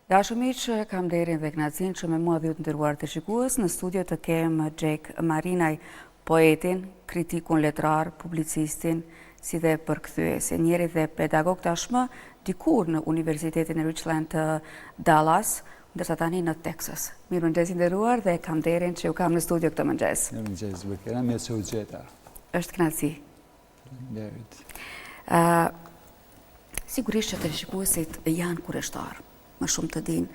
Dashëmiq, kam derin dhe knacin që me mua dhjut ndërruar të shikues, në studio të kem Gjek Marinaj, poetin, kritikun letrar, publicistin, si dhe përkthyesin, njeri dhe pedagog tashmë dikur në Universitetin e Richland të Dallas, ndërsa tani në Texas. Mirë mëngjes i nderuar dhe kam derin që u kam në studio këtë mëngjes. Mirë mëngjes, Bekera, mirë se u gjeta. Është knaci. Derit. Sigurisht që të shikuesit janë kureshtar, më shumë të dinë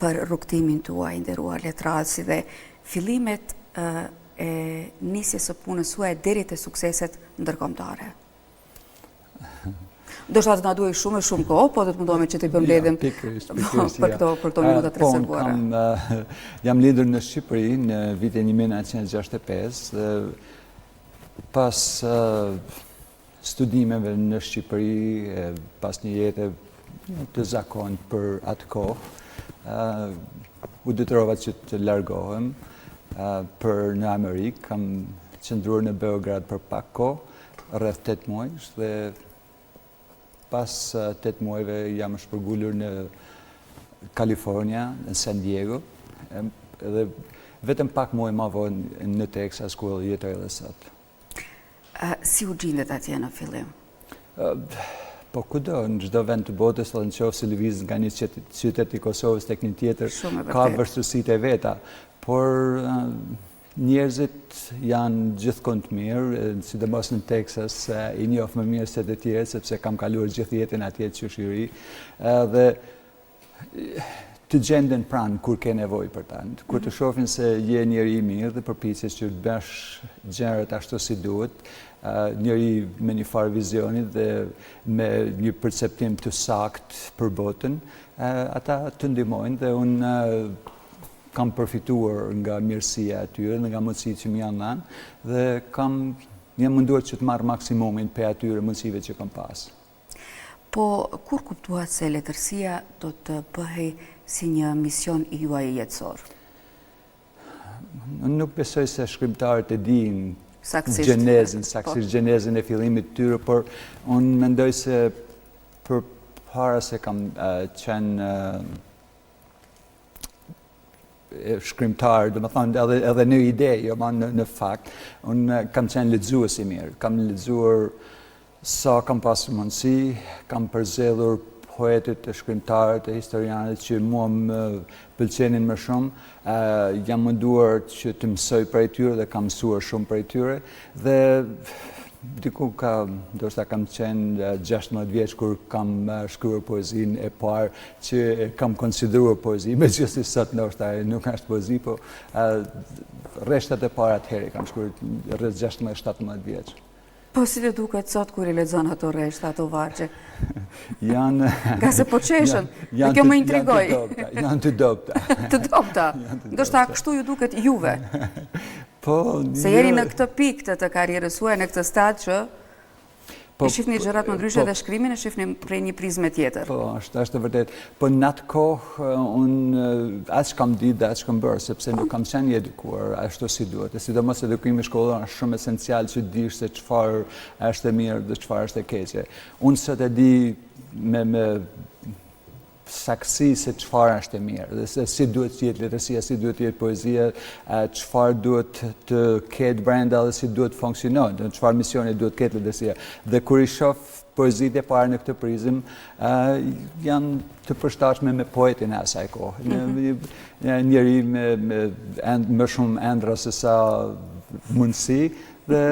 për rrugtimin tuaj, nderuar letrazi dhe fillimet e nisjes së punës suaj deri te sukseset ndërkombëtare. Do shta të na duhej shumë kohë, po do të mundohemi që të përmbledhim për këto minuta të rezervuara. Jam lindur në Shqipëri në vitin 1965, pas studimeve në Shqipëri, pas një jetë të zakon për atë kohë, u detyrova që të largohem për në Amerikë. Kam qëndruar në Beograd për pak kohë, rreth 8 muajsh, dhe pas 8 muajve jam shpërgullur në Kalifornia, në San Diego, dhe vetëm pak muaj ma vonë në Texas, ku jetoj edhe sot. Si u gjendet atje në fillim? Po kudo, në çdo vend të botës, edhe nëse lëviz nga një qytet i Kosovës tek një tjetër, ka vështirësitë e veta, por njerëzit janë gjithkohë të mirë, sidomos në Texas, i njoh më mirë se të tjerë, sepse kam kaluar gjithë jetën atje të qyshiri, dhe të gjenden pranë kur ke nevojë për ta. Kur të shohin se je njeri i mirë dhe përpiqesh që të bësh gjërat ashtu si duhet, njëri me një farë vizioni dhe me një perceptim të saktë për botën, ata të ndihmojnë dhe unë kam përfituar nga mirësia e tyre dhe nga mundësitë që më janë dhënë dhe jam munduar që të marr maksimumin për atyre mundësive që kam pas. Po, kur kuptuat se letërsia do të bëhej si një mision i juaj jetësor? Unë nuk besoj se shkrimtarët e dinë saksisht gjenezën e fillimit të tyre, por unë mendoj se për para se kam qenë shkrimtar, do të thonë edhe në ide, jo ma në fakt, unë kam qenë lexues i mirë, kam lexuar sa kam pasur mundësi, kam përzellur poetët e shkrimtarët e historianët që mua më pëlqenin më shumë, jam munduar që të mësoj prej tyre dhe kam mësuar shumë prej tyre, dhe diku ndoshta kam qenë 16 vjeç kur kam shkruar poezinë e parë që kam konsideruar poezi, megjithëse sot ndoshta nuk është poezi, po rreshtat e para atëherë kam shkruar rreth 16-17 vjeç. Po si të duket sot kur i lexon ato rreshta, ato vargje? Janë... Nga se po qeshën, dhe kjo më intrigoj. Janë të dobta. Të dobta? Ndoshta kështu ju duket juve? Se jeni në këtë pikë të karrierës suaj, në këtë stad që e shihni gjërat më ndryshe dhe shkrimin e shihni prej një prizme tjetër. Po, është vërtet. Po në atë kohë unë aq kam ditë dhe aq kam bërë, sepse nuk kam qenë i edukuar ashtu si duhet. Sidomos edukimi shkollor është shumë esencial që dish se çfarë është e mirë dhe çfarë është e keqe. Unë sot e di me saksi se çfarë është e mirë, dhe se si duhet të jetë letërsia, si duhet të jetë poezia, çfarë duhet të ketë brenda dhe si duhet të funksionojë, çfarë misioni duhet të ketë letërsia. Dhe kur i shoh poezitë e parë në këtë prizëm, janë të përshtatshme me poetin e asaj kohe. Njëri me më shumë ëndra se sa mundësi, dhe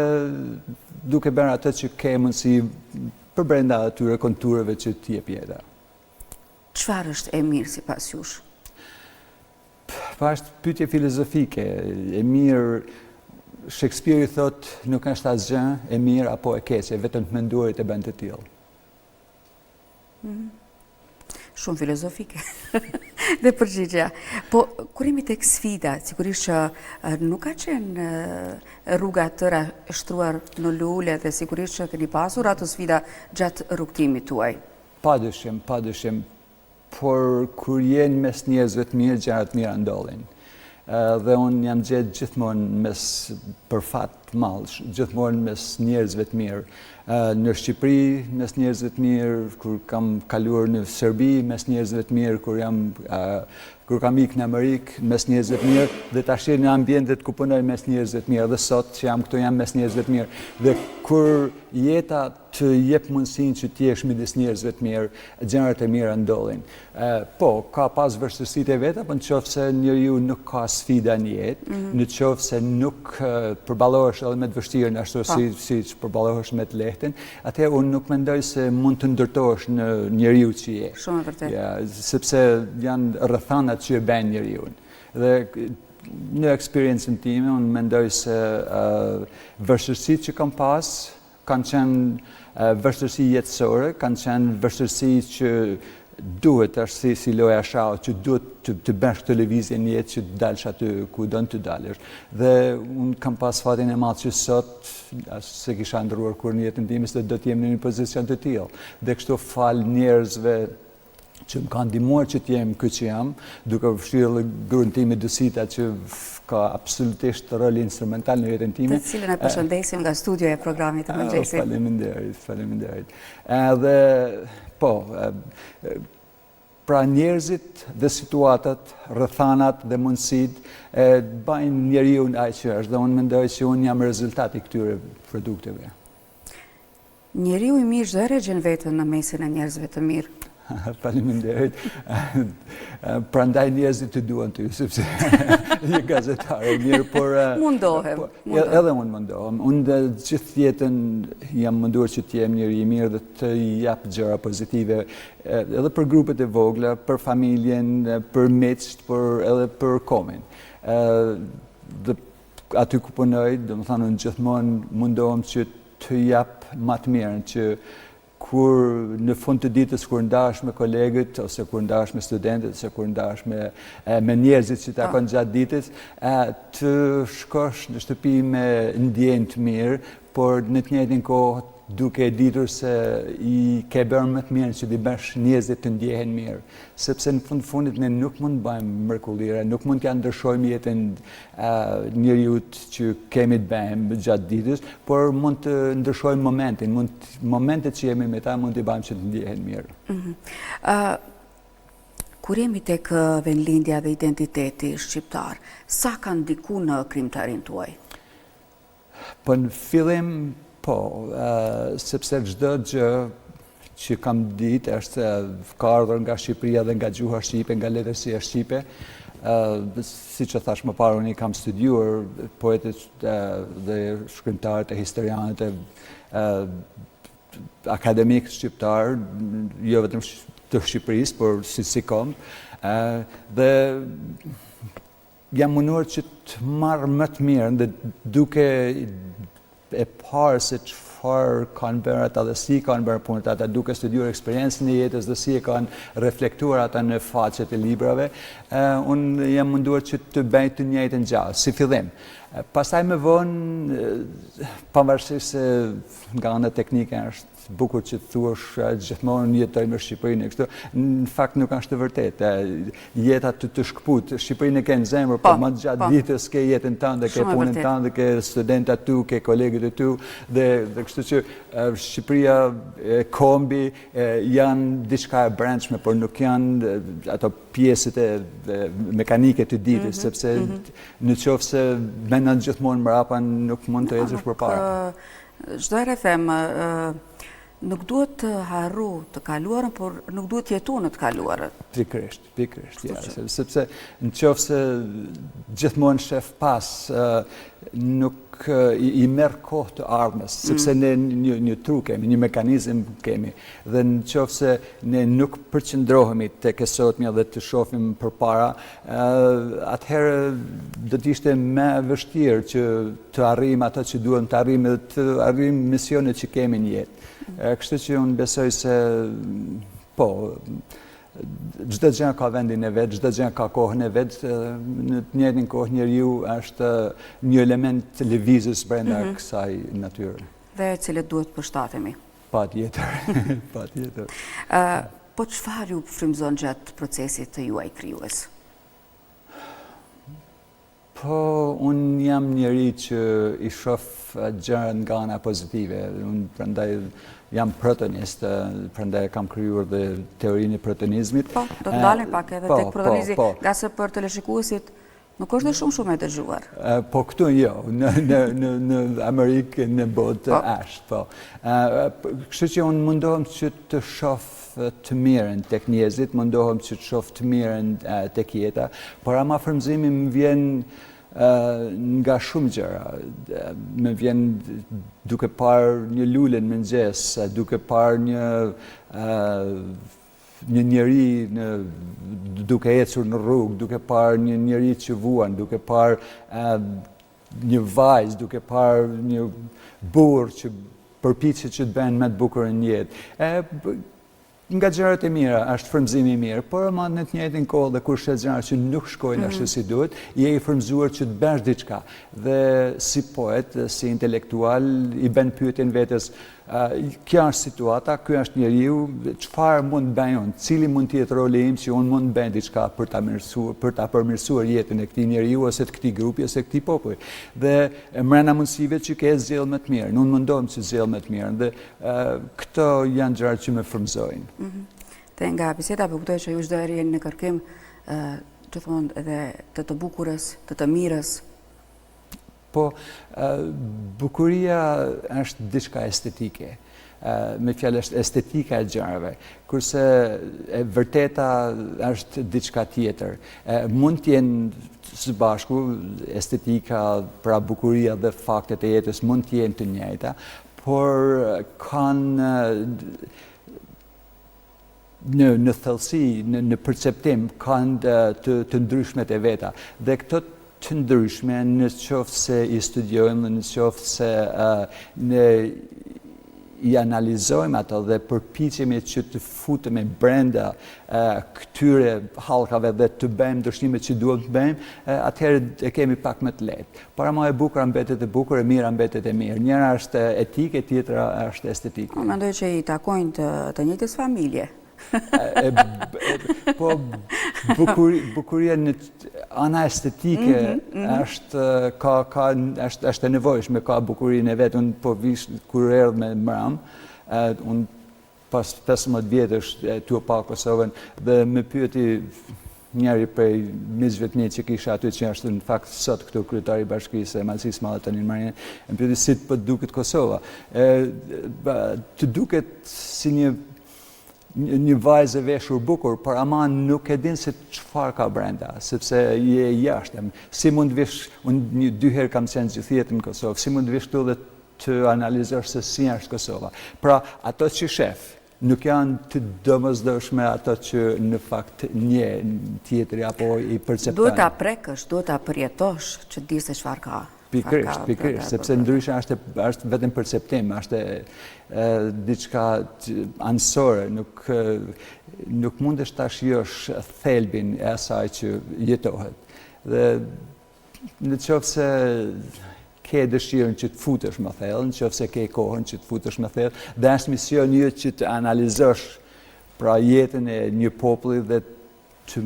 duke bërë atë që ke mundësi për brenda atyre kontureve që të jep jeta. Çfarë është e mirë sipas jush? Pa është pyetje filozofike. E mirë, Shakespeare i thot, nuk është asgjë e mirë apo e keqe, vetëm të menduarit e bën të tillë. Shumë filozofike. Dhe përgjigja. Po, kur jemi tek sfida, sigurisht që nuk ka qenë rruga e tëra e shtruar në lule dhe sigurisht që keni pasur ato sfida gjatë rrugtimit tuaj. Padyshim. Por kur jenë mes njerëzve të mirë, gjërat mira ndodhin. Dhe unë jam gjetë gjithmonë për fat, të madh, gjithmonë mes njerëzve të mirë. Në Shqipëri, mes njerëzve të mirë, kur kam kaluar në Serbi, mes njerëzve të mirë, kur kam ikë në Amerikë, mes njerëzve të mirë, dhe tash në ambientet ku punoj mes njerëzve të mirë, dhe sot që jam këtu jam mes njerëzve të mirë. Dhe kur jeta të jep mundësinë që t'jesh midis njerëzve të mirë, gjërat e mira ndodhin. Po, ka pas vështirësitë e veta, por nëse njeriu nuk ka sfida në jetë, nëse nuk përballohesh edhe me të vështirën ashtu siç përballohesh me të lehtën, atëherë unë nuk mendoj se mund të ndërtohesh në njeriu që je. Shumë e vërtetë. Ja, sepse janë rrethanat që e bën njeriu. Dhe në eksperiencën time, unë mendoj se vështirësitë që kam pas kanë qenë vështirësi jetësore, kanë qenë vështirësi që duhet është si loja shau, që duhet të bësh televizje në jetë që të dalësh aty ku do të dalësh. Dhe unë kam pas fatin e madh që sot se kisha ndërruar kur në jetën time se do të jem në një pozicion të tillë. Dhe kështu fal njerëzve që më kanë ndihmuar që të jem këtë që jam, duke përfshirë gruan time Dusita që ka absolutisht rol instrumental në jetën time. Të cilën e përshëndesim nga studioja e programit të mëngjesit. Faleminderit. Edhe po, pra njerëzit dhe situatat, rrethanat dhe mundësitë bajnë njeriu ai që është, dhe unë mendoj që unë jam rezultati i këtyre produkteve. Njeriu i mirë çdo herë gjen veten në mesin e njerëzve të mirë. Faleminderit. Prandaj njerëzit të duan ty, sepse një gazetar e mirë, por mundohem. Edhe unë mundohem. Unë gjithë jetën jam munduar që të jem njeri i mirë dhe të jap gjëra pozitive, edhe për grupet e vogla, për familjen, për miqt, edhe për komin. Dhe aty ku punoj, domethënë unë gjithmonë mundohem që të jap më të mirën, që kur në fund të ditës kur ndahesh me kolegët ose kur ndahesh me studentët ose kur ndahesh me njerëzit që takon gjatë ditës, të shkosh në shtëpi me ndjenjë të mirë, por në të njëjtën kohë duke ditur se i ke bërë më të mirë që t'i bësh njerëzit të ndjehen mirë. Sepse në fundit ne nuk mund të bëjmë mrekulliere, nuk mund t'ja ndryshojmë jetën njeriut që kemi të bëjmë gjatë ditës, por mund të ndryshojmë momentin, momentet që jemi me ta mund t'i bëjmë që të ndjehen mirë. Kur jemi tek vendlindja dhe identiteti shqiptar, sa ka ndiku në krijimtarin tuaj? Po në fillim po, sepse çdo gjë që kam ditë është ka ardhur nga Shqipëria dhe nga gjuha shqipe, nga letërsia shqipe. Si që thash më parë, unë kam studiuar poetët dhe shkrimtarët e historianët e akademik shqiptar, jo vetëm të Shqipërisë, por si kom. Dhe jam munduar që të marr më të mirën dhe duke e parë se çfarë kanë bërë ata dhe si kanë bërë punët ata, duke studiuar eksperiencën e jetës dhe si e kanë reflektuar ata në faqet e librave, unë jam munduar që të bëj të njëjtën gjë, si fillim. Pastaj më vonë, pavarësisht se nga ana teknike është bukur që të thuash gjithmonë jetoj në Shqipërinë, kështu, në fakt nuk është të vërtetë. Jeta të shkput, Shqipërinë e ke në zemër, por më gjatë ditës ke jetën tënde, ke punën tënde, ke studentat tu, ke kolegët e tu, dhe kështu që Shqipëria, kombi janë diçka e brendshme, por nuk janë ato pjesët e mekanike të ditës, sepse në qoftë se mendon gjithmonë mbrapa nuk mund të ecësh përpara. Çdo herë them, nuk duhet të harru të kaluarën, por nuk duhet jetu në të kaluarën. Pikërisht, ja, sepse në qoftë se gjithmonë shef pas, nuk i merr kohë të ardhmes, sepse ne një tru kemi, një mekanizëm kemi, dhe në qoftë se ne nuk përqendrohemi tek e sotmja dhe të shohim përpara, atëherë do të ishte më vështirë që të arrijmë ato që duam të arrijmë dhe të arrijmë misionet që kemi në jetë. Kështu që unë besoj se po, çdo gjë ka vendin e vet, çdo gjë ka kohën e vet, në të njëjtën kohë njeriu është një element lëvizës brenda kësaj natyre. Dhe e cilët duhet përshtatemi. Patjetër. Po çfarë ju frymëzon gjatë procesit të juaj krijues? Po, unë jam njeri që i shoh gjërat nga ana pozitive. Unë prandaj jam protonist, prandaj kam krijuar dhe teorinë e protonizmit. Po, do të ndalim pak edhe tek protonizmi, nga se për teleshikuesit nuk është dhe shumë e dëgjuar. Po këtu jo, në Amerikë, në botë është, po. Kështu që unë mundohem që të shoh të mirën tek njerëzit, mundohem që të shoh të mirën tek jeta, por ama frymëzimi më vjen nga shumë gjëra. Më vjen duke parë një lule në mëngjes, duke parë një njeri duke ecur në rrugë, duke parë një njeri që vuan, duke parë një vajzë, duke parë një burr që përpiqet që të bëjnë më të bukur në jetë. Nga gjërat e mira është frymëzimi i mirë, por ama në të njëjtin kohë dhe kur shet gjëra që nuk shkojnë ashtu si duhet, je i frymëzuar që të bësh diçka. Dhe si poet, si intelektual, i bën pyetjen vetes, kjo është situata, ky është njeriu, çfarë mund të bëj unë, cili mund të jetë roli im që unë mund të bëj diçka për ta përmirësuar jetën e këtij njeriu ose të këtij grupi ose këtij populli. Dhe brenda mundësive që ke zgjidh më të mirë, unë mundohem të zgjidh më të mirë dhe këto janë gjërat që më frymëzojnë. Dhe nga biseda për kuptoj që ju çdo herë jeni në kërkim gjithmonë edhe të bukurës, të mirës. Po, bukuria është diçka estetike, me fjalë është estetika e gjërave, kurse e vërteta është diçka tjetër. Mund të jenë së bashku, estetika, pra bukuria dhe faktet e jetës mund të jenë të njëjta, por kanë në thellësi, në perceptim, kanë të ndryshmet e veta. Dhe këto të ndryshme, në qoftë se i studiojmë, në qoftë se i analizojmë ato dhe përpiqemi që të futemi brenda këtyre hallkave dhe të bëjmë ndryshimet që duhet të bëjmë, atëherë e kemi pak më të lehtë. Por ama e bukur mbetet e bukur, e mira mbetet e mirë. Njëra është etike, tjetra është estetike. Mendoj që i takojnë të njëjtës familje. Po bukuria në ana estetike është e nevojshme, ka bukurinë e vet. Unë po vish kur erdh me mram, unë pas 15 vjetësh tu pa Kosovën dhe më pyeti njëri prej miqve të mi që kisha aty, që është në fakt sot këtu kryetari i Bashkisë e Malësisë Madhe tani në Marinë, më pyeti si të duket Kosova. Të duket si një vajzë e veshur bukur, por ama nuk e din se çfarë ka brenda, sepse je jashtë. Si mund të vish, unë 2 herë kam qenë gjithë jetën në Kosovë, si mund të vish këtu dhe të analizosh se si është Kosova. Pra, ato që shef, nuk janë të domosdoshme ato që në fakt një tjetri apo i percepton. Duhet ta prekësh, duhet ta përjetosh që të di se çfarë ka. Pikërisht, sepse ndryshe është vetëm perceptim, është diçka anësore, nuk mundesh ta shijosh thelbin e asaj që jetohet. Dhe në qoftë se ke dëshirën që të futesh më thellë, në qoftë se ke kohën që të futesh më thellë, dhe është misioni yt që të analizosh pra jetën e një populli dhe të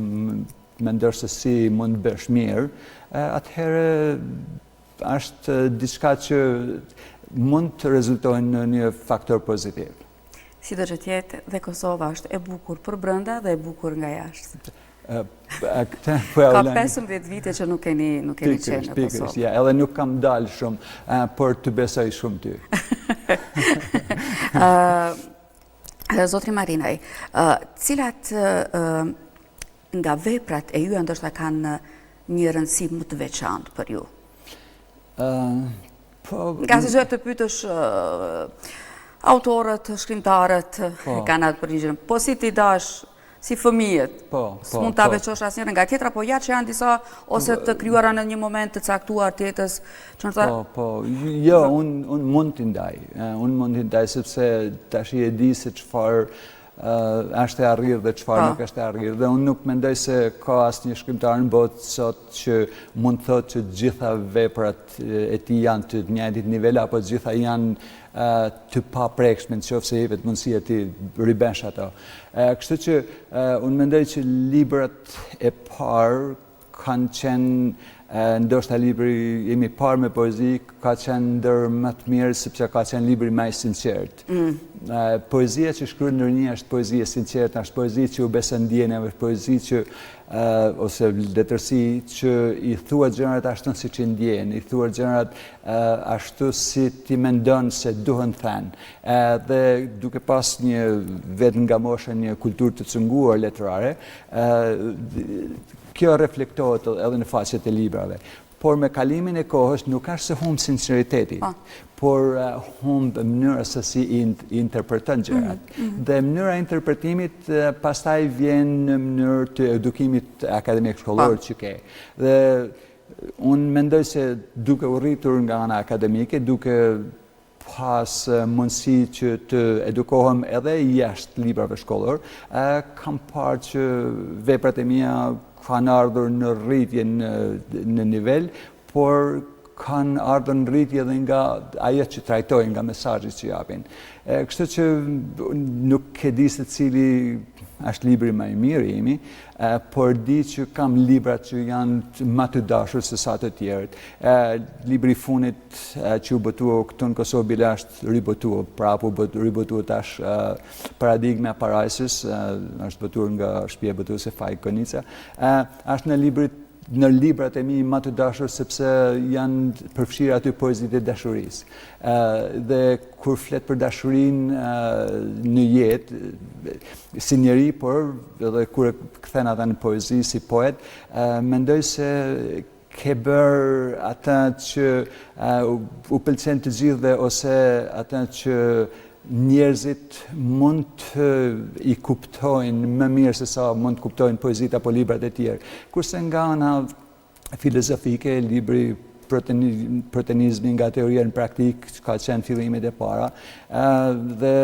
mendosh se si mund të bësh mirë, atëherë është diçka që mund të rezultojë në një faktor pozitiv. Si do që tjetë, dhe Kosova është e bukur për brenda dhe e bukur nga jashtë. Ka 15 vite që nuk keni qenë në Kosovë. Edhe nuk kam dalë shumë, por të besoj shumë ty. Zotri Marinaj, cilat nga veprat e juja ndoshta kanë një rëndësi më të veçantë për ju? Nga se që të pytësh autorët, shkrimtarët, kanë atë përgjigjën, po si ti dash, si fëmijët, s'mund të aveqosh asnjërin nga tjetra, po ja që janë disa, ose të krijuara në një moment të caktuar tjetës, që në jo, unë mund t'i ndaj, sepse tash e di se çfarë është e arrirë dhe çfarë nuk është e arrirë. Dhe unë nuk mendoj se ka asnjë shkrimtar në botë sot që mund të thotë që të gjitha veprat e tij janë të njëjtit nivel apo të gjitha janë të paprekshme, nëse i jepet mundësia ti ribesh ato. Kështu që unë mendoj që librat e parë kanë qenë ndoshta libri imi parë me poezi ka qenë ndër më të mirë sepse ka qenë libri më i sinqert. Poezia që shkruan ndonjëherë është poezi e sinqertë, është poezi që u beson ndjenjave, është poezi që ose letërsi që i thua gjërat ashtu siç i ndjen, i thua gjërat ashtu si ti mendon se duhen thënë. Dhe duke pas një vetë nga mosha një kulturë të cunguar letrare, kjo reflektohet edhe në faqet e librave. Por me kalimin e kohës nuk është se humb sinqeriteti, por humb mënyra se si i interpreton gjërat. Dhe mënyra e interpretimit pastaj vjen në mënyrë të edukimit akademik shkollor që ke. Dhe unë mendoj se duke u rritur nga ana akademike, duke pas mundësi që të edukohem edhe jashtë librave shkollor, kam parë që veprat e mia kanë ardhur në rritje në nivel, por kanë ardhur në rritje edhe nga ajo që trajtojnë, nga mesazhet që japin. Kështu që nuk e di se cili është libri më i mirë imi, por di që kam libra që janë më të dashur se sa të tjerët. Libri i fundit që u botua këtu në Kosovë bile është ribotuar, prapë u ribotua tash Paradigma e Parajsës, është botuar nga shtëpia botuese Faj Konica. Është në librat e mi më të dashur sepse janë përfshirë aty poezitë e dashurisë. Dhe kur flet për dashurinë në jetë, si njeri, por edhe kur e kthen ata në poezi si poet, mendoj se ke bërë ata që u pëlqen të gjithëve ose ata që njerëzit mund të i kuptojnë më mirë se sa mund të kuptojnë poezitë apo librat e tjerë. Kurse nga ana filozofike, libri Protenizmi nga teoria në praktik ka qenë fillimet e para, dhe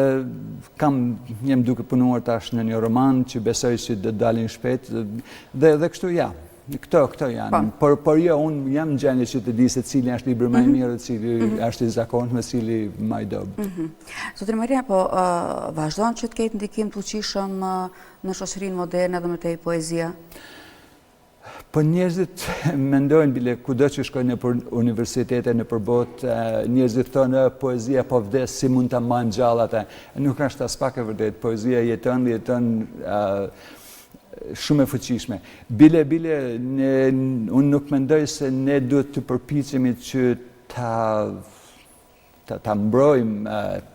jem duke punuar tash në një roman që besoj që do dalin shpejt, dhe kështu ja. Këto janë, por jo, unë jam në gjendje që të di se cili është libri më i mirë dhe cili është i zakonshëm dhe cili më i dobët. Zotëri Marina, po vazhdon që të ketë ndikim të fuqishëm në shoqërinë moderne dhe më tej poezia? Po njerëzit mendojnë bile kudo që shkojnë në universitete, në përbot, njerëzit thonë poezia po vdes, si mund ta mbajmë gjallë atë. Nuk është as pak e vërtet, poezia jeton shumë e fuqishme. Bile, unë nuk mendoj se ne duhet të përpiqemi që ta mbrojmë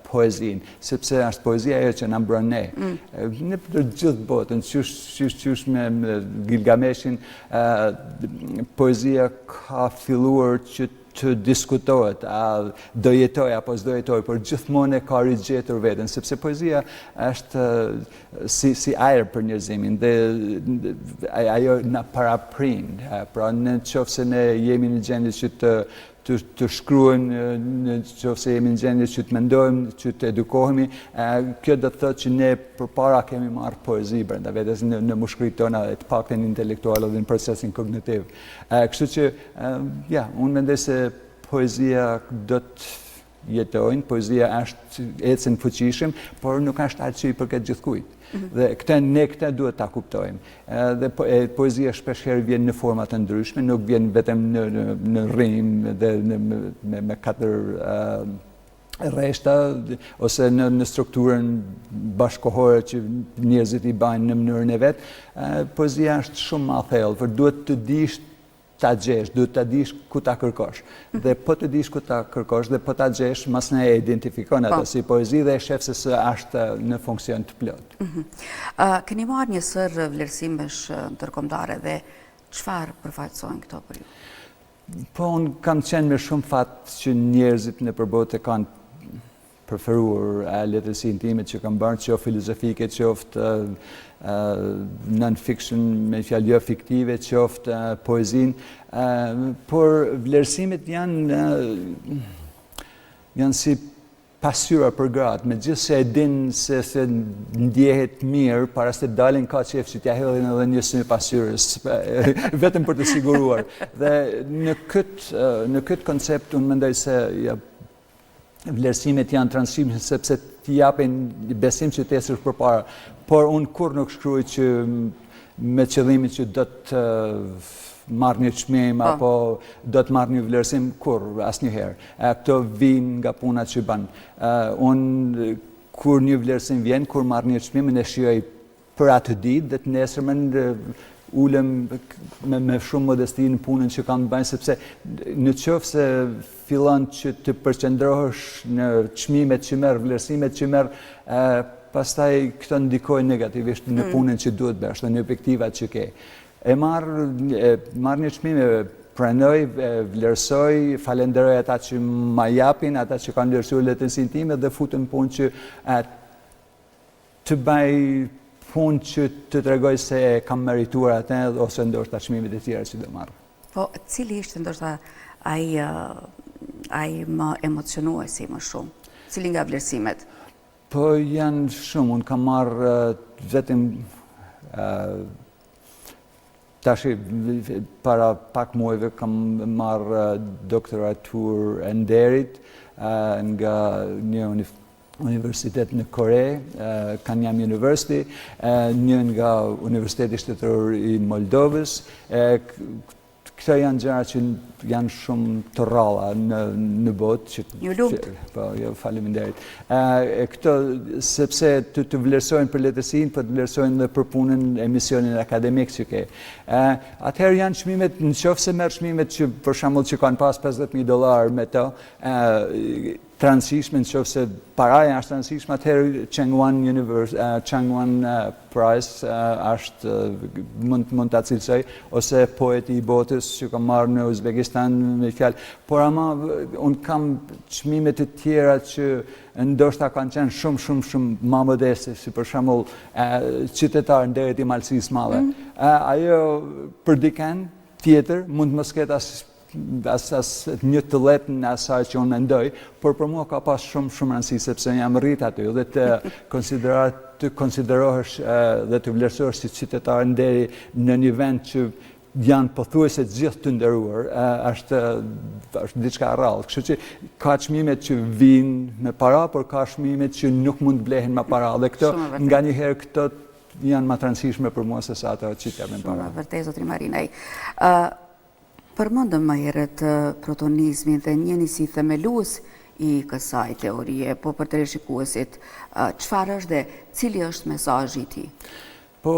poezinë, sepse është poezia ajo që na mbron ne. Në gjithë botën, qysh me Gilgameshin, poezia ka filluar që të diskutohet, a do jetoj apo s'do jetoj, por gjithmonë e ka rigjetur veten, sepse poezia është si ajër për njerëzimin dhe ajo na paraprin. Pra në qoftë se ne jemi në gjendje që të shkruajmë, në qoftë se jemi në gjendje që të mendojmë, që të edukohemi, kjo do të thotë që ne përpara kemi marrë poezi brenda vetes në mushkëritë tona, të paktën intelektuale dhe në procesin kognitiv. Kështu që, ja, unë mendoj se poezia do të jetojnë, poezia ecën fuqishëm, por nuk është atë që i përket gjithkujt. Dhe ne këta duhet ta kuptojmë. Dhe poezia shpeshherë vjen në forma të ndryshme, nuk vjen vetëm në rim dhe me 4 rreshta ose në strukturën bashkohore që njerëzit i bajnë në mënyrën e vet. Poezia është shumë më e thellë, por duhet të dish ta gjesh, duhet ta dish ku ta kërkosh. Dhe po të dish ku ta kërkosh dhe po ta gjesh, mas ne e identifikon ato si poezi dhe e shef se është në funksion të plot. Keni marrë një sër vlerësimesh ndërkombëtare dhe çfarë përfaqësojnë këto për ju? Po, unë kam qenë me shumë fat që njerëzit në përbote kanë preferuar letërsinë time që kam bërë, qoftë filozofike, qoftë non-fiction me fjalë jo fiktive, qoftë poezinë, por vlerësimet janë si pasyra për gratë, megjithëse e din se ndjehet mirë para se dalin ka qef që t'ja hedhin edhe një sy pasyrës, vetëm për të siguruar. Dhe në këtë koncept unë mendoj se vlerësimet janë transishme sepse t'i japin besim që t'esësh përpara, por unë kur nuk shkruaj që me qëllimin që do të marrë një çmim apo do të marrë një vlerësim, kur, asnjëherë. Këto vinë nga punat që bën. Unë kur një vlerësim vjen, kur marrë një çmim, ne shijoj për atë ditë dhe të nesërmen ulem me shumë modesti në punën që kam të bëjnë, sepse në qoftë se fillon që të përqendrohesh në çmimet që merr, vlerësimet që merr, pastaj këto ndikojnë negativisht në punën që duhet bësh, në objektivat që ke. Marr një çmim, pranoj, vlerësoj, falenderoj ata që ma japin, ata që kanë vlerësuar letërsinë time dhe futën punë që të bëj punë që të tregoj se kam merituar atë ose ndoshta çmimet e tjera që do marr. Po, cili ishte ndoshta ai më emocionuesi më shumë? Cili nga vlerësimet? Po janë shumë, unë kam marrë vetëm tash para pak muajve kam marrë doktoratur e nderit nga një universitet në Kore, Kanyam University, një nga Universiteti Shtetëror i Moldovës. Këto janë gjëra që janë shumë të rralla në botë. Ju lumt. Po, jo, faleminderit. Këto, sepse të vlerësojnë për letërsinë, po të vlerësojnë dhe për punën e misionin akademik që ke. Atëherë janë çmimet, nëse merr çmimet që për shembull që kanë pas $50,000 me to, transishme, nëse paraja është transishme, atëherë Changwon Prize është mund ta cilësoj, ose poeti i botës që ka marrë në Uzbekistan me fjalë. Por ama unë kam çmime të tjera që ndoshta kanë qenë shumë më modeste, si për shembull qytetar nderit i Malësisë Madhe. Ajo për dikën tjetër mund të mos ketë as një të letë në asaj që unë mendoj, por për mua ka pas shumë rëndësi, sepse jam rrit aty dhe të konsiderohesh dhe të vlerësohesh si qytetar nderi në një vend që janë pothuajse të gjithë të nderuar, është diçka rrallë. Kështu që ka çmimet që vijnë me para, por ka çmimet që nuk mund të blehen me para, dhe këto nganjëherë këto janë më të rëndësishme për mua se sa ato që të japin para. Shumë vërtet, zotri Marinaj. Përmendëm më herët protonizmin dhe njëni si themelues i kësaj teorie, po për të rishikuesit, çfarë është dhe cili është mesazhi i tij? Po,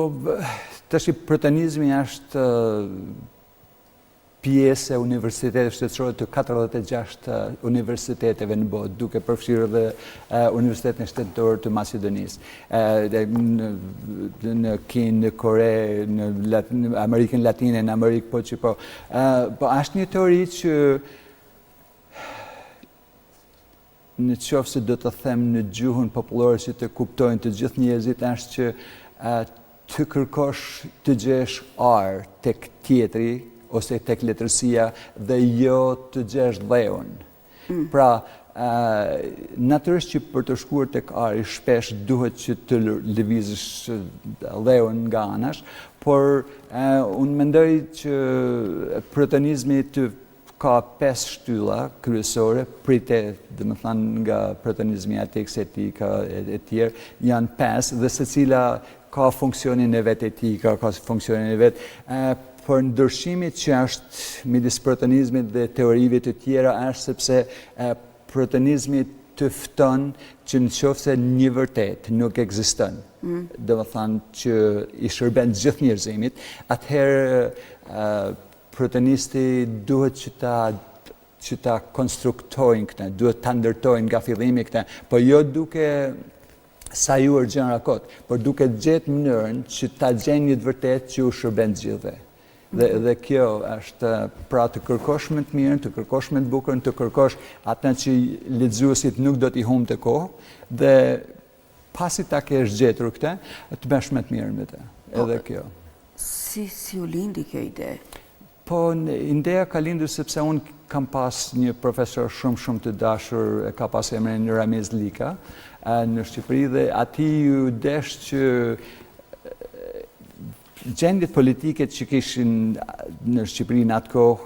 tash protonizmi është pjesë e Universitetit Shtetëror të 46 universiteteve në botë, duke përfshirë dhe Universitetin Shtetëror të Maqedonisë, në Kinë, në Kore, në Amerikën Latine, në Amerikë, po që po. Po është një teori që në qoftë se do të them në gjuhën popullore që të kuptojnë të gjithë njerëzit, është që të kërkosh të gjesh arë tek tjetri ose tek letërsia dhe jo të gjesh dheun. Pra, natyrisht që për të shkuar tek ari shpesh duhet që të lëvizësh dheun nga anash, por unë mendoj që protonizmi ka 5 shtylla kryesore, prite, dhe më thënë nga protonizmi etik, etika e tjerë, janë 5 dhe secila ka funksionin e vet etika, ka funksionin e vet. Por ndryshimi që është midis protonizmit dhe teorive të tjera është sepse protonizmi të fton që nëse një vërtet nuk ekziston, do të thënë që i shërben gjithë njerëzimit, atëherë protonisti duhet që ta konstruktojnë këtë, duhet ta ndërtojnë nga fillimi këtë, po jo duke sajuar gjëra kot, por duke gjetë mënyrën që ta gjejnë një të vërtet që u shërben gjithëve. Dhe kjo është pra të kërkosh më të mirën, të kërkosh më të bukurën, të kërkosh atë që lexuesit nuk do t'i humbë të kohë, dhe pasi ta kesh gjetur këtë, të bësh më të mirën me të. Edhe kjo. Si u lindi kjo ide? Po, ideja ka lindur sepse unë kam pas një profesor shumë të dashur, ka pas emrin Ramiz Lika në Shqipëri, dhe ati ju desh që gjendjet politike që kishin në Shqipëri në atë kohë,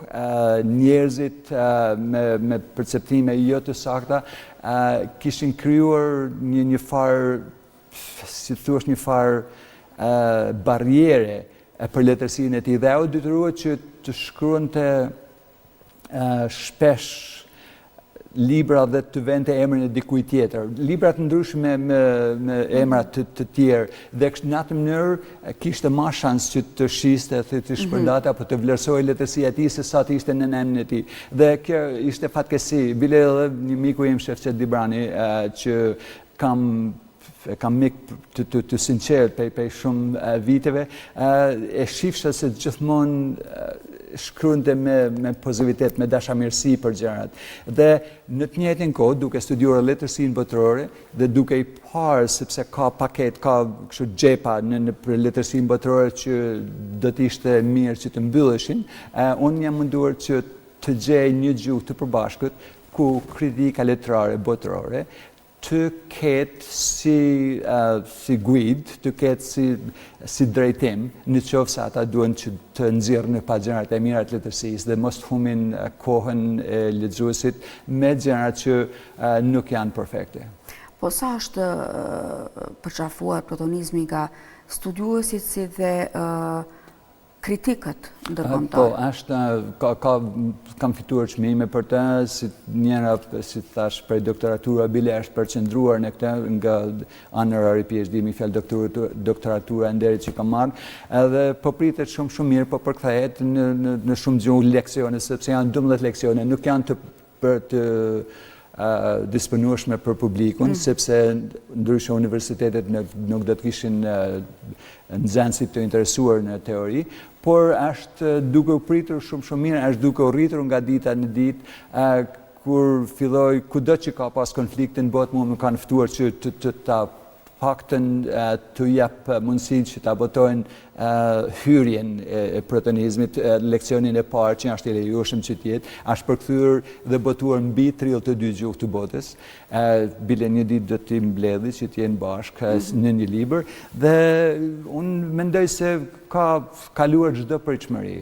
njerëzit me perceptime jo të sakta, kishin krijuar një farë, si thuash, një farë barriere për letërsinë e tij, dhe u detyruat që të shkruante shpesh libra dhe të vente emrin e dikujt tjetër. Libra të ndryshme me emra të tjerë. Dhe në atë mënyrë kishte më shans që të shiste, të shpërndate apo të vlerësoj letërsia e tij se sa të ishte në emrin e tij. Dhe kjo ishte fatkeqësi. Bile edhe një miku im Shefqet Dibrani që kam mik të sinqert pe shumë viteve, e shifsha se gjithmonë shkruante me pozitivitet, me dashamirësi për gjërat. Dhe në të njëjtin kohë, duke studiuar letërsinë botërore dhe duke i parë sepse ka paket, ka kështu xhepa në për letërsinë botërore që do të ishte mirë që të mbylleshin, unë jam munduar që të gjej një gjuhë të përbashkët ku kritika letrare botërore të ketë si guidë, të ketë si drejtim, në qoftë se ata duhen që të nxjerrin në pagjërat e mira të letërsisë dhe mos humbin kohën e lexuesit me gjëra që nuk janë perfekte. Po sa është përqafuar platonizmi nga studiuesit si dhe kritikët ndërkombëtar? Po, kam fituar çmime për të, si njëra, si thash, prej doktoratura, bile është përqendruar në këtë nga honorary PhD, mi fjalë doktoratura e nderit që kam marrë, edhe po pritet shumë mirë, po përkthehet në shumë gjuhë leksione, sepse janë 12 leksione, nuk janë të disponueshme për publikun, sepse ndryshe universitetet nuk do të kishin nxënësit të interesuar në teori, por është duke u pritur shumë mirë, është duke u rritur nga dita në ditë, kur filloi kudo që ka pas konflikte në botë, mua më kanë ftuar që të ta paktën të jap mundësinë që ta botojnë hyrjen e protonizmit, leksionin e parë që është i lejueshëm që të jetë, është përkthyer dhe botuar mbi 32 gjuhë të botës. Bile një ditë do t'i mbledhi që të jenë bashkë në një libër, dhe unë mendoj se ka kaluar çdo pritshmëri.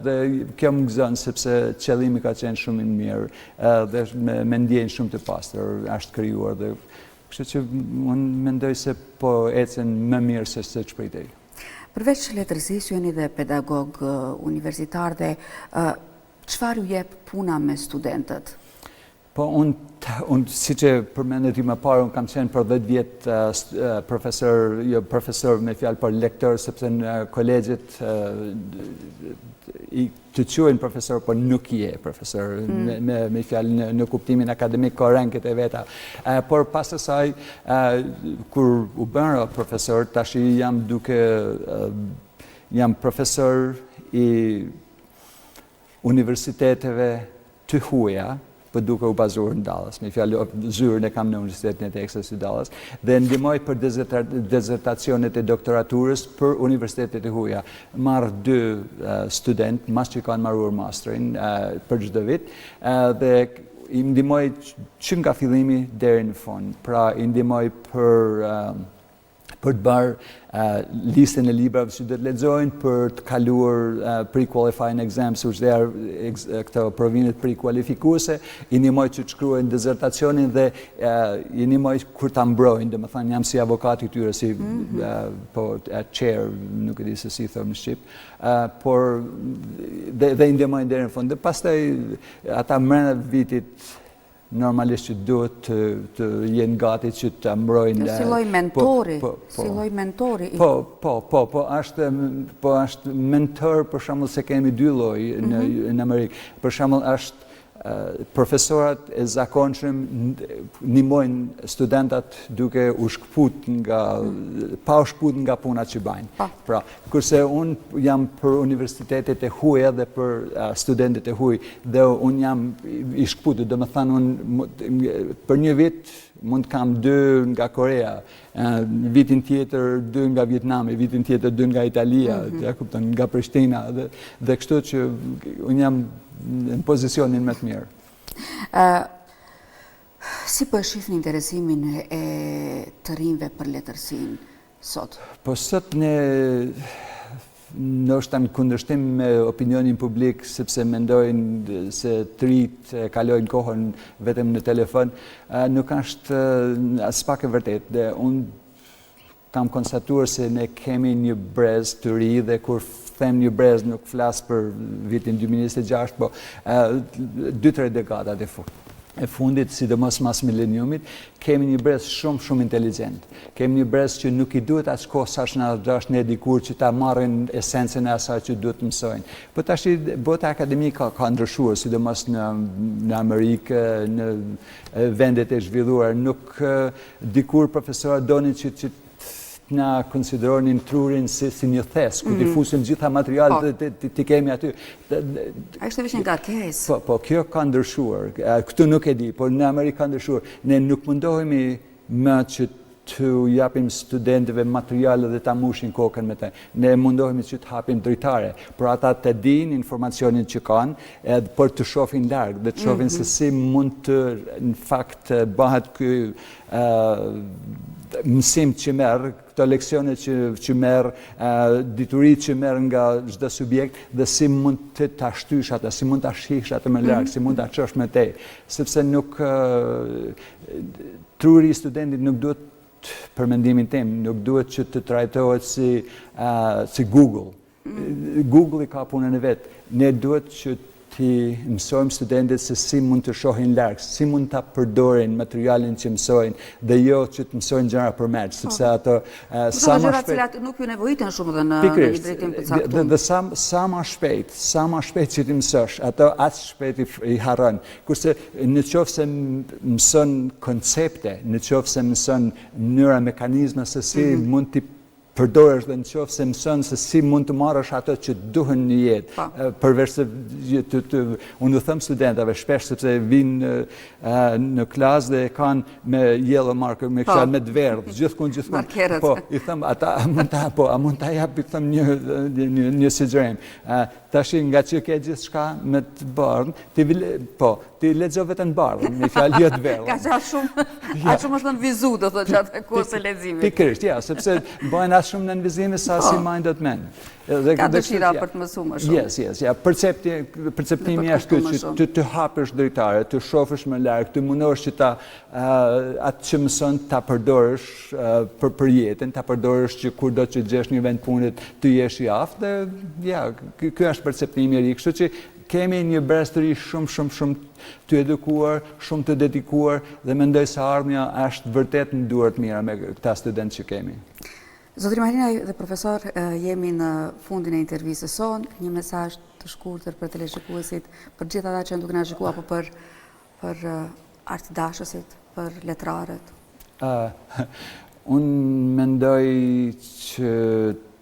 Dhe kjo më gëzon sepse qëllimi ka qenë shumë i mirë dhe me ndjenjë shumë të pastër është krijuar, dhe kështu që unë mendoj se po ecën më mirë se që pritej. Përveç letërsisë, jeni dhe pedagog universitar, dhe çfarë ju jep puna me studentët? Po, unë si që përmendet i më parë, unë kam qenë për 10 vjetë profesor me fjalë për lektor, sepse në kolegjit të quajnë profesor, por nuk je profesor, me fjalë në kuptimin akademik ka ranket e veta. Por pas asaj, kur u bëra profesor, tash jam profesor i universiteteve të huaja, për duke u bazuar në Dallas. Me fjalë, zyrën e kam në Universitetin e Texas i Dallas, dhe ndihmoj për dezertacionet e doktoraturës për universitetet e huaja. Marr 2 student, mas që kanë marruar masterin për çdo vit, dhe i ndihmoj që nga fillimi deri në fund. Pra, i ndihmoj për të bërë listën e librave që do të lexojnë, për të kaluar pre-qualifying exams, which they are këto provimet pre-kualifikuese, i ndihmoj që të shkruajnë dezertacionin dhe i ndihmoj kur ta mbrojnë, domethënë jam si avokat i tyre, si chair, nuk e di se si thon në shqip, por dhe i ndihmoj deri në fund. Dhe pastaj ata brenda vitit normalisht që duhet të jenë gati që të mbrojnë. Si lloj mentori, si lloj mentori. Po, është mentor, për shembull, se kemi 2 lloj në Amerikë. Për shembull, është profesorat e zakonshëm ndihmojnë studentat duke u shkput pa u shkput nga punat që bajnë. Pra, kurse unë jam për universitetet e huaja dhe për studentet e huaj, dhe unë jam i shkputur, domethënë unë për një vit mund të kam 2 nga Korea, vitin tjetër 2 nga Vietnami, vitin tjetër 2 nga Italia, nga Prishtina, dhe kështu që unë jam në pozicionin më të mirë. Si po e shihni interesimin e të rinjve për letërsinë sot? Po sot ndoshta në kundërshtim me opinionin publik, sepse mendojnë se të rinjt kalojnë kohën vetëm në telefon, nuk është as pak e vërtet. Dhe unë kam konstatuar se ne kemi një brez të ri, dhe kur them një brez, nuk flas për vitin 2026, po 2-3 dekadat e fundit, sidomos mas mileniumit, kemi një brez shumë inteligent. Kemi një brez që nuk i duhet aq kohë sa na dash ne dikur që ta marrin esencën e asaj që duhet mësojnë. Po tash bota akademike ka ndryshuar, sidomos në Amerikë, në vendet e zhvilluara, nuk dikur profesorët donin që na konsideronin trurin si një thes, ku t'i fusin gjitha materialet t'i kemi aty. A ishte veç një ngarkesë. Po, kjo ka ndryshuar. Këtu nuk e di, por në Amerikë ka ndryshuar. Ne nuk mundohemi më që të japim studentëve materiale dhe ta mushin kokën me te. Ne mundohemi që të hapim dritare, por ata të din informacionin që kanë, edhe për të shohin larg, dhe të shohin se si mund të, në fakt, bëhet ky mësim që merë, këto leksione që merë, diturit që merë nga çdo subjekt, dhe si mund të ta shtysh ata, si mund ta shish ata më larg, si mund ta çosh me te. Sepse nuk truri i studentit nuk duhet, për mendimin tim, nuk duhet që të trajtohet si Google. Google i ka punën e vet. Ne duhet që ti mësojmë studentit se si mund të shohin larg, si mund ta përdorin materialin që mësojnë, dhe jo që të mësojnë gjëra përmet, sepse ato sa më shpejt cilat nuk ju nevojiten shumë dhe në një drejtim të caktuar. Dhe sa më shpejt që ti mësosh, ato aq shpejt i harron. Kurse në qoftë se mëson koncepte, në qoftë se mëson mënyra, mekanizma se si mund t'i përdorësh, dhe në qoftë se mëson se si mund të marrësh ato që duhen në jetë, përveç se unë them studentave shpesh, sepse vinë në klasë dhe kanë me yellow marker, me këshall me të verdh, gjithkund. Po, i them ata a mund ta jap, i them një sugjerim. Tash nga që ke gjithçka me të bardhë, ti lexo vetëm bardhën, me fjalë jo të verdhë. Ka shumë është nënvizu, do thotë gjatë kurseve të leximit. Pikërisht, ja, sepse bëhen as shumë nënvizime sa si minded men. Ka dëshira për të mësuar më shumë. Yes, ja, perceptimi është që të hapësh dritare, të shohësh më larg, të mundosh që atë që mëson ta përdorësh për jetën, ta përdorësh që kur do të gjesh një vend pune të jesh i aftë, dhe ja, ky është perceptimi i ri, kështu që kemi një brez të ri shumë të edukuar, shumë të dedikuar, dhe mendoj se ardhmja është vërtet në duart mira me këta studentë që kemi. Zotri Marinaj dhe profesor, jemi në fundin e intervistës sonë, një mesazh të shkurtër për teleshikuesit, për gjithë ata që duke na shikuar, apo për artidashësit, për letrarët. Unë mendoj që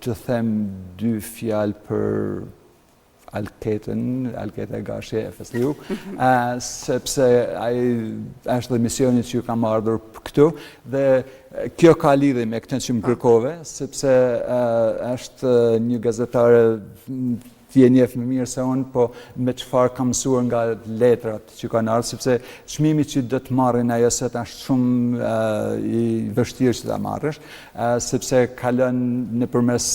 të them 2 fjalë për Alketa Gashi e FSLU, sepse ai është dhe misioni që ju kam ardhur këtu, dhe kjo ka lidhje me këtë që më kërkove, sepse është një gazetare ti e njeh më mirë se unë, po me çfarë kam mësuar nga letrat që kanë ardhur, sepse çmimi që do të marrin ajo set është shumë i vështirë që ta marrësh, sepse kalon nëpërmes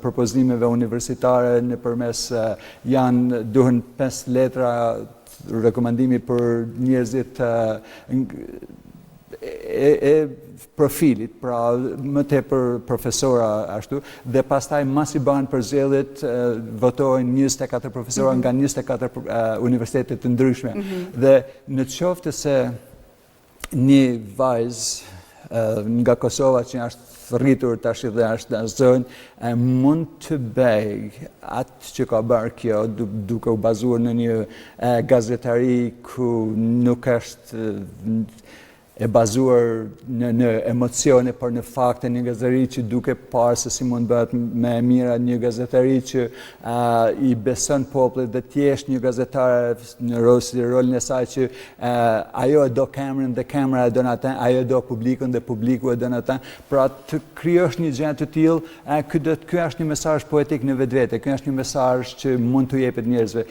propozimeve universitare, nëpërmes duhen 5 letra rekomandimi për njerëzit e profilit, pra më tepër profesora ashtu, dhe pastaj mas i banë përzgjedhjet votojnë 24 profesora nga 24 universitetet të ndryshme. Dhe në qoftë se një vajzë nga Kosova që është rritur tash dhe është në zonë, mund të bëj atë që ka bërë kjo, duke u bazuar në një gazetari ku nuk është e bazuar në emocione, por në fakte, një gazetari që duke parë se si mund bëhet me mira, një gazetari që i beson popullit, dhe t'jesh një gazetare në rolin e saj që ajo e do Kamrën dhe Kamra e do atë, ajo e do publikun dhe publiku e do atë. Pra të krijosh një gjë të tillë, ky është një mesazh poetik në vetvete, ky është një mesazh që mund t'u jepet njerëzve.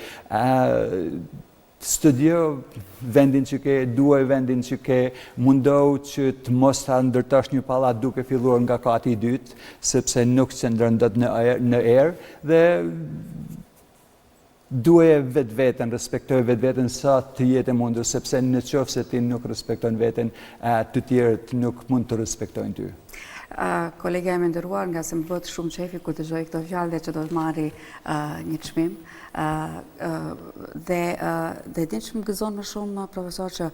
Studio vendin që ke, duaj vendin që ke, mundohu që të mos ta ndërtosh një pallat duke filluar nga kati i dytë, sepse nuk qëndron dot në erë, dhe duaj vetveten, respektoj vetveten sa të jetë e mundur, sepse në qoftë se ti nuk respekton veten, të tjerët nuk mund të respektojnë ty. Kolega e me ndëruar nga se më bët shumë qefi ku të gjoj këto fjallë dhe që do të marri një çmim. Dhe din që më gëzon më shumë, profesor, që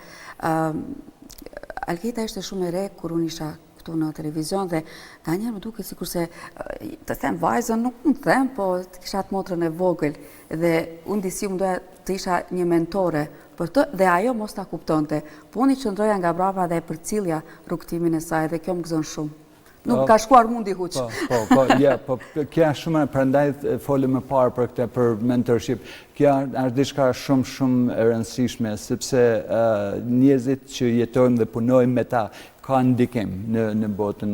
Alketa ishte shumë e re kur unë isha këtu në televizion dhe nga njerë më duke sikur se të them vajzën, nuk më them, po të kisha atë motrën e vogël dhe unë disi më doja të isha një mentore për të dhe ajo mos ta kuptonte. Po unë i qëndroja nga brava dhe për cilja rrugtimin e saj dhe kjo më gëzon shumë. Nuk ka shkuar mundi huq. Po, kja shumë, prandaj folëm më parë për këtë, për mentorship. Kja është diçka shumë e rëndësishme, sepse njerëzit që jetojmë dhe punojmë me ta, ka ndikim në botën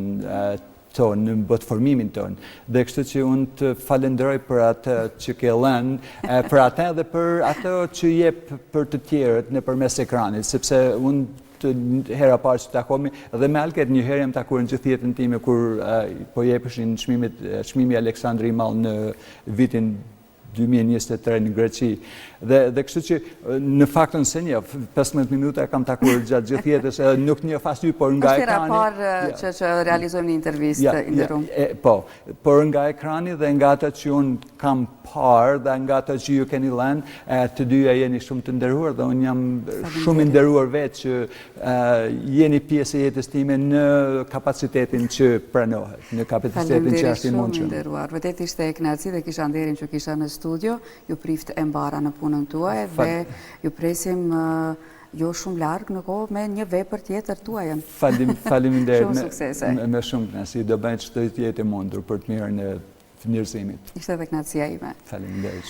tonë, në botëformimin tonë. Dhe kështu që unë të falenderoj për atë që ke lënë, për atë dhe për atë që jep për të tjerët në përmes ekranit, sepse unë hera parë që takomi, dhe me Alket një herë jam takuar në gjithë jetën time kur po jepeshin çmimi Aleksandri i Madh në vitin 2023 në Greqi. Dhe kështu që në faktën se një, 15 minuta kam takuar gjatë gjithë jetës, nuk një fasy, por nga ekrani... Është hera parë që realizojmë një intervistë ndërum. Po, por nga ekrani dhe nga ata që unë kam parë dhe nga ata që ju keni lënë, të dyja jeni shumë të nderuar dhe unë jam shumë i nderuar vetë që jeni pjesë e jetës time në kapacitetin që pranohet, në kapacitetin që është i mundshëm. Shumë i nderuar. Vërtet ishte e kënaqësi dhe kisha nderin që kisha në studio, ju prift e mbara në punën tuaj dhe ju presim jo shumë largë në kohë me një vepër tjetër tuajën. Faleminderit. Shumë suksese. Me shumë kënaqësi, do bëjmë çdo të jetë e mundur për të mirën e njerëzimit. Ishte edhe kënaqësia ime. Faleminderit.